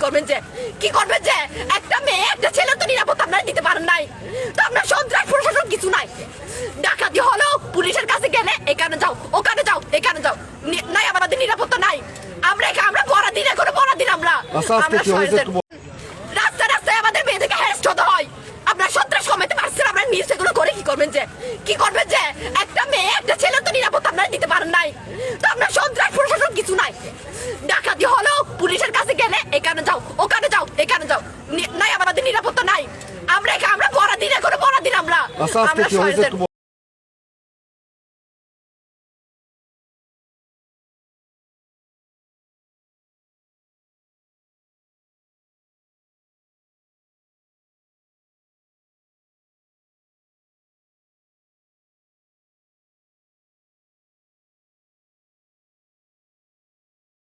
করবেন যে একটা মেয়ে একটা ছেলে তো নিরাপত্তা আপনারা দিতে পারেন নাই, তো আপনার সন্ত্রাস প্রশাসন কিছু নাই। ডাকাতি হলো পুলিশের কাছে গেলে এখানে যাও ওখানে যাও এখানে যাও, নাই আমাদের নিরাপত্তা নাই। আমরা পরাধীন করে পরাধীন আমরা রাস্তায় রাস্তায় আমাদের মেয়েদেরকে হ্যারাস হতে হয়। আপনার সন্ত্রাস কমাতে পারছেন, আমরা নিউজ এগুলো করে কি করবেন যে একটা মেয়ে একটা ছেলে তো নিরাপত্তা আপনারা দিতে পারেন নাই, তো আপনার সন্ত্রাস প্রশাসন কিছু নাই। ডাকাতি হলো পুলিশের কাছে গেলে এখানে যাও ওখানে যাও এখানে যাও, নাই আমাদের নিরাপত্তা নাই। আমরা পরাধীন করে পরাধীন আমরা